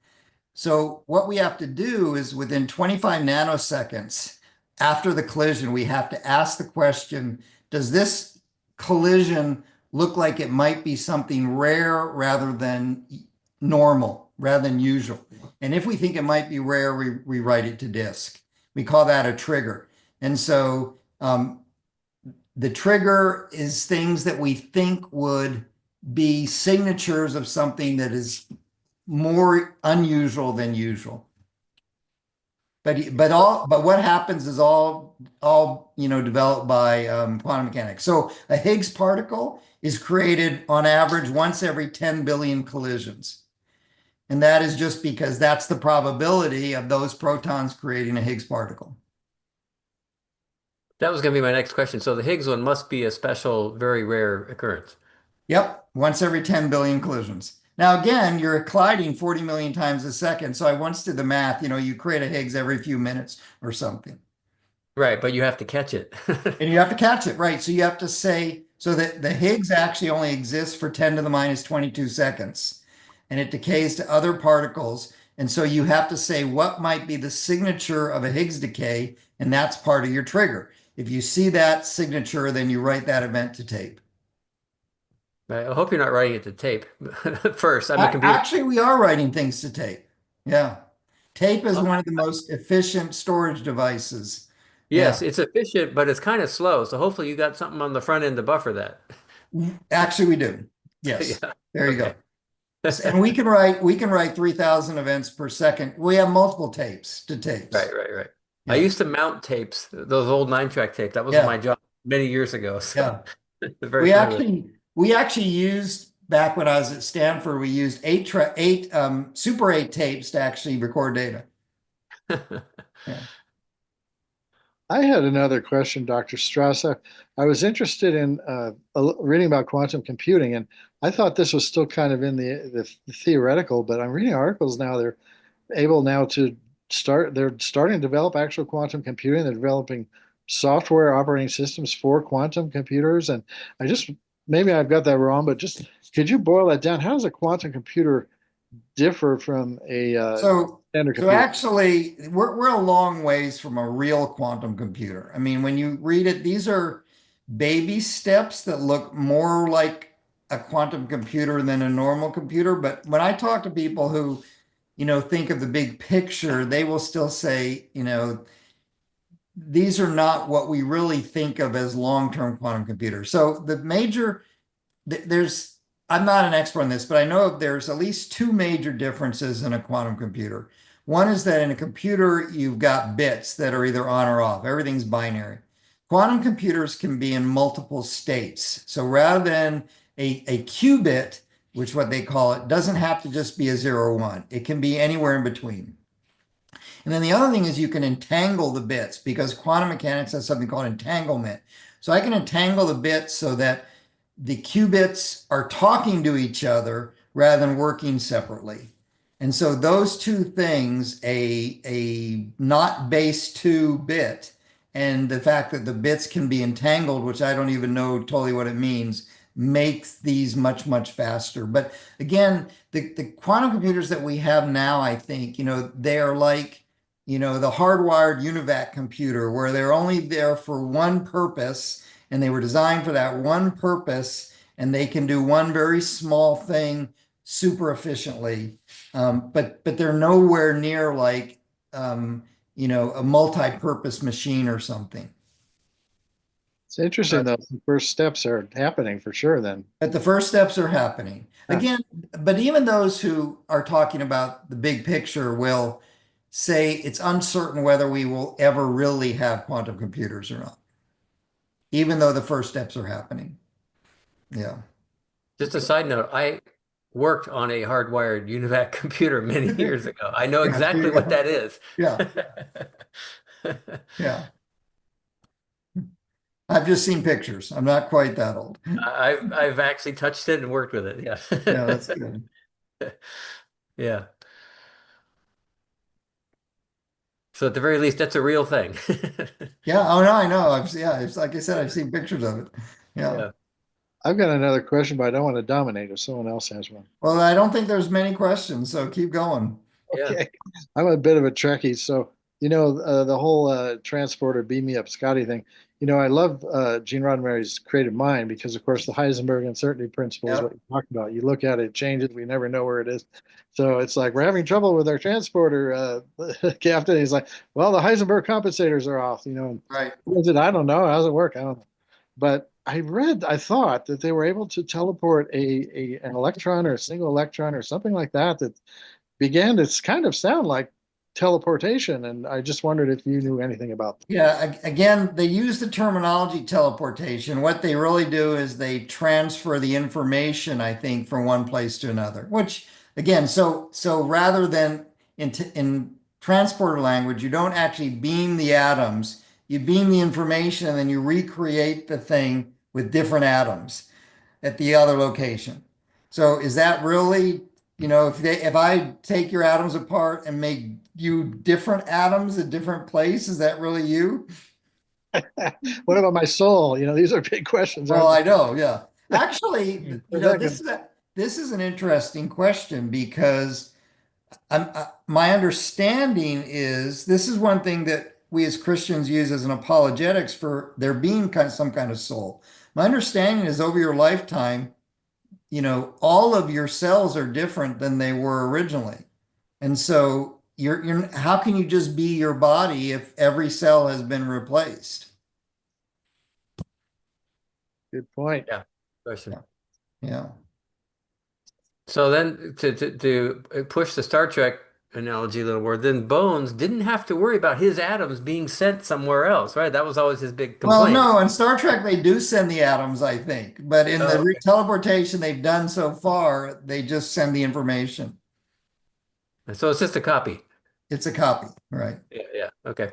So what we have to do is within 25 nanoseconds after the collision, we have to ask the question, does this collision look like it might be something rare rather than normal, rather than usual? And if we think it might be rare, we write it to disk. We call that a trigger. And so the trigger is things that we think would be signatures of something that is more unusual than usual. But what happens is all developed by quantum mechanics. So a Higgs particle is created on average once every 10 billion collisions. And that is just because that's the probability of those protons creating a Higgs particle. That was going to be my next question. So the Higgs one must be a special, very rare occurrence. Yep, once every 10 billion collisions. Now, again, you're colliding 40 million times a second. So I once did the math, you create a Higgs every few minutes or something. Right, but you have to catch it. And you have to catch it, right? So you have to say, so that the Higgs actually only exists for 10 to the minus 22 seconds, and it decays to other particles. And so you have to say what might be the signature of a Higgs decay, and that's part of your trigger. If you see that signature, then you write that event to tape. Right, I hope you're not writing it to tape first. I'm a computer. Actually, we are writing things to tape. Yeah. Tape is Oh, one of the most efficient storage devices. Yeah. yes, it's efficient, but it's kind of slow. So hopefully you got something on the front end to buffer that. Actually, we do. Yes. Yeah. There you go. Okay. And we can write 3,000 events per second. We have multiple tapes to Right, tapes. right, right. I Yeah. used to mount tapes, those old 9-track tapes. That was my Yeah. job many years ago. So Yeah. very We familiar with actually we actually used back when I was at Stanford, we used eight Super 8 tapes to actually record data. it. Yeah. I had another question, Dr. Strauss. I was interested in reading about quantum computing, and I thought this was still kind of in the theoretical, but I'm reading articles now. They're able now to they're starting to develop actual quantum computing. They're developing software operating systems for quantum computers. And I just, maybe I've got that wrong, but just could you boil that down? How does a quantum computer differ from a So, standard so computer? actually, we're a long ways from a real quantum computer. I mean, when you read it, these are baby steps that look more like a quantum computer than a normal computer. But when I talk to people who, think of the big picture, they will still say, these are not what we really think of as long-term quantum computers. So there's I'm not an expert on this, but I know there's at least two major differences in a quantum computer. One is that in a computer, you've got bits that are either on or off. Everything's binary. Quantum computers can be in multiple states. So rather than a qubit, which what they call it, doesn't have to just be a 0 or 1. It can be anywhere in between. And then the other thing is you can entangle the bits because quantum mechanics has something called entanglement. So I can entangle the bits so that the qubits are talking to each other rather than working separately. And so those two things, a not base 2 bit, and the fact that the bits can be entangled, which I don't even know totally what it means, makes these much, much faster. But again, the quantum computers that we have now, I think, they are like, the hardwired UNIVAC computer, where they're only there for one purpose and they were designed for that one purpose and they can do one very small thing super efficiently, but they're nowhere near like a multi-purpose machine or something. It's interesting though. The first steps are happening for sure then. But the first steps are happening. Yeah. Again, but even those who are talking about the big picture will say it's uncertain whether we will ever really have quantum computers or not, even though the first steps are happening. Yeah. Just a side note, I worked on a hardwired UNIVAC computer many years ago. I know Yeah, there exactly you what go. that is. Yeah, yeah. I've just seen pictures. I'm not quite that old. I've actually touched it and worked with it. Yeah, that's Yeah. good. Yeah. So at the very least, that's a real thing. Yeah, oh no, I know. Yeah, it's like I said, I've seen pictures of it. Yeah. Yeah. I've got another question, but I don't want to dominate if someone else has one. Well, I don't think there's many questions, so keep going. Yeah. Okay. I'm a bit of a Trekkie, so the whole transporter beam me up Scotty thing. I love Gene Roddenberry's creative mind because, of course, the Heisenberg uncertainty principle is Yeah. what you talked about. You look at it, it changes, we never know where it is. So it's like we're having trouble with our transporter, Captain. He's like, well, the Heisenberg compensators are off. Right. What is it? I don't know. How does it work? I don't know. But I thought that they were able to teleport an electron or a single electron or something like that began to kind of sound like teleportation. And I just wondered if you knew anything about that. Yeah, again, they use the terminology teleportation. What they really do is they transfer the information, I think, from one place to another. Which again, so rather than in transporter language, you don't actually beam the atoms. You beam the information and then you recreate the thing with different atoms at the other location. So is that really, if I take your atoms apart and make you different atoms at different place, is that really you? What about my soul? These are big questions, Well, aren't I know, yeah. they? Actually, Where's that going? this is an interesting question because my understanding is this is one thing that we as Christians use as an apologetics for there being some kind of soul. My understanding is over your lifetime, all of your cells are different than they were originally. And so how can you just be your body if every cell has been replaced? Good point. Yeah. Question. Yeah. Yeah. So then to push the Star Trek analogy a little more, then Bones didn't have to worry about his atoms being sent somewhere else, right? That was always his big Well, complaint. no, in Star Trek they do send the atoms, I think, but in the Oh, okay. teleportation they've done so far, they just send the information. So it's just a copy. It's a copy, right? Yeah, yeah. Okay.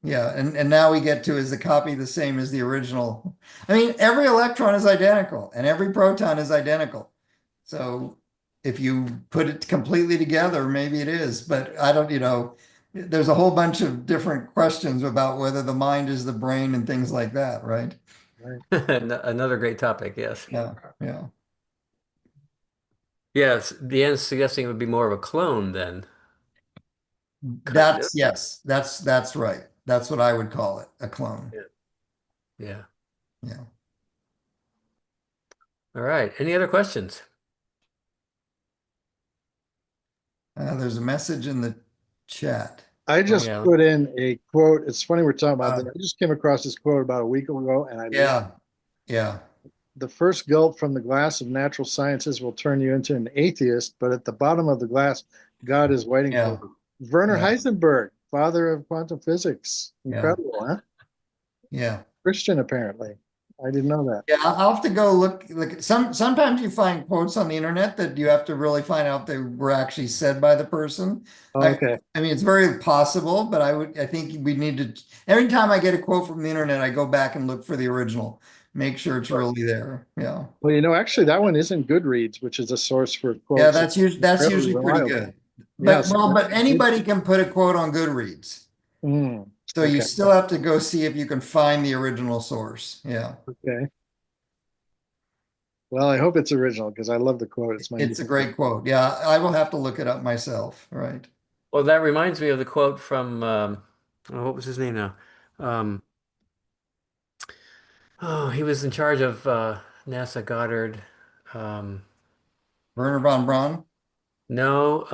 Yeah, and now we get to is the copy the same as the original? I mean, every electron is identical and every proton is identical. So if you put it completely together, maybe it is, but I don't, there's a whole bunch of different questions about whether the mind is the brain and things like that, right? Right. Another great topic, yes. Yeah, yeah. Yes, the end suggesting it would be more of a clone then, kind of. Yes, that's right. That's what I would call it, a clone. Yeah. Yeah. Yeah. All right. Any other questions? There's a message in the chat. I Oh, just yeah. put in a quote. It's funny we're talking about that. Uh, I just came across this quote about a week ago, and I love yeah, yeah, the first gulp from the glass of natural sciences will turn you into an atheist, but at the bottom of the glass, God is waiting for yeah, you. Werner yeah, Heisenberg, father of quantum physics. yeah, Incredible, huh? yeah. Christian, apparently. I didn't know that. Yeah, I'll have to go look at sometimes you find quotes on the internet that you have to really find out they were actually said by the person. I Okay. I mean it's very possible, but I think we need to every time I get a quote from the internet, I go back and look for the original, make sure it's really there. Yeah. Well, actually, that one isn't Goodreads, which is a source for Yeah, quotes. that's Incredibly usually pretty reliable. good. Yeah. But well, but anybody can put a quote on Goodreads. Mm, So you okay. still have to go see if you can find the original source. Yeah. Okay. Well, I hope it's original because I love the quote. It's my new It's a great quote. Yeah, I will have to look it up myself. Right. Well, that reminds me of the quote from oh, what was his name now? Um, oh, he was in charge of NASA Goddard. Um, Werner von Braun? No,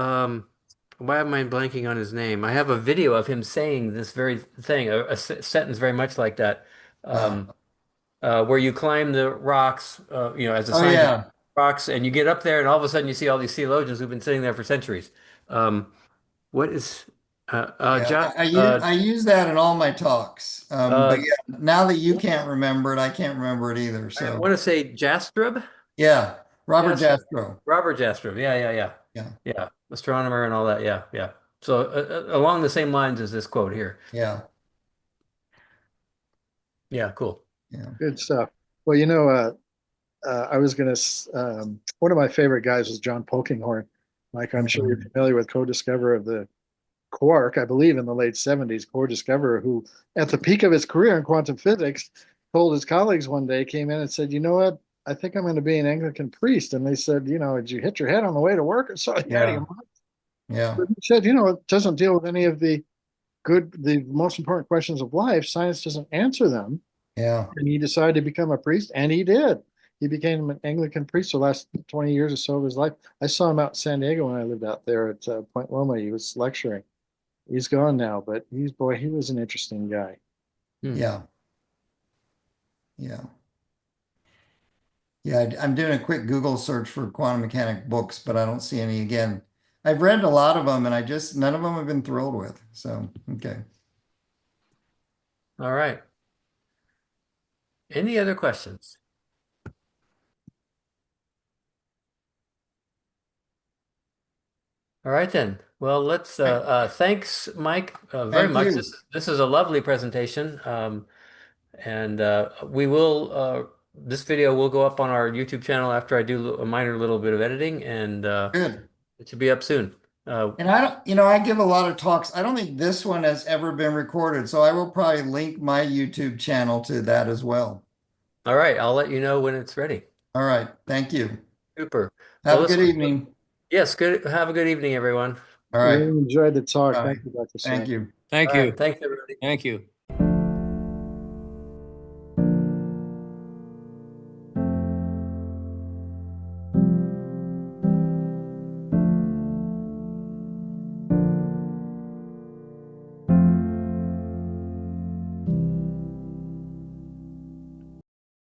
why am I blanking on his name? I have a video of him saying this very thing, a sentence very much like that, Uh, um, where you climb the rocks, as a oh scientist, yeah, rocks, and you get up there, and all of a sudden you see all these theologians who've been sitting there for centuries. What is, yeah. John, I use that in all my talks. But uh, yeah, now that you can't remember it, I can't remember it either. I So want to say Jastrub? yeah, Robert Yes, Jastrow. Robert Jastrub. Yeah, yeah, yeah. Yeah, Yeah, astronomer and all that. Yeah, yeah. So along the same lines as this quote here. yeah, Yeah, cool. yeah. Good stuff. Well, I was going to, one of my favorite guys was John Polkinghorne. Like, I'm sure you're Mhm. familiar with co-discoverer of the quark, I believe in the late 70s, co-discoverer who, at the peak of his career in quantum physics, told his colleagues one day, came in and said, you know what? I think I'm going to be an Anglican priest. And they said, did you hit your head on the way to work? And so, yeah, do you Yeah, mind? yeah, But he said, it doesn't deal with any of the most important questions of life. Science doesn't answer them. yeah, And he decided to become a priest, and he did. He became an Anglican priest for the last 20 years or so of his life. I saw him out in San Diego when I lived out there at Point Loma. He was lecturing. He's gone now, but he was an interesting guy. Hmm. yeah, yeah. Yeah, I'm doing a quick Google search for quantum mechanic books, but I don't see any again. I've read a lot of them and none of them have been thrilled with. So, okay. All right. Any other questions? All right then. Well, let's thanks, Mike, very Thank much. you. This is a lovely presentation. And we will this video will go up on our YouTube channel after I do a minor little bit of editing, and Good. it should be up soon. Uh, And I don't, I give a lot of talks. I don't think this one has ever been recorded, so I will probably link my YouTube channel to that as well. all right, I'll let you know when it's ready. All right. Thank you. Super. Well, Have a good evening. yes, good. Have a good evening, everyone. All right. Really enjoyed the talk. Bye. Thank you, Dr. Thank Sam. you. All right. Thanks, everybody. Thank you.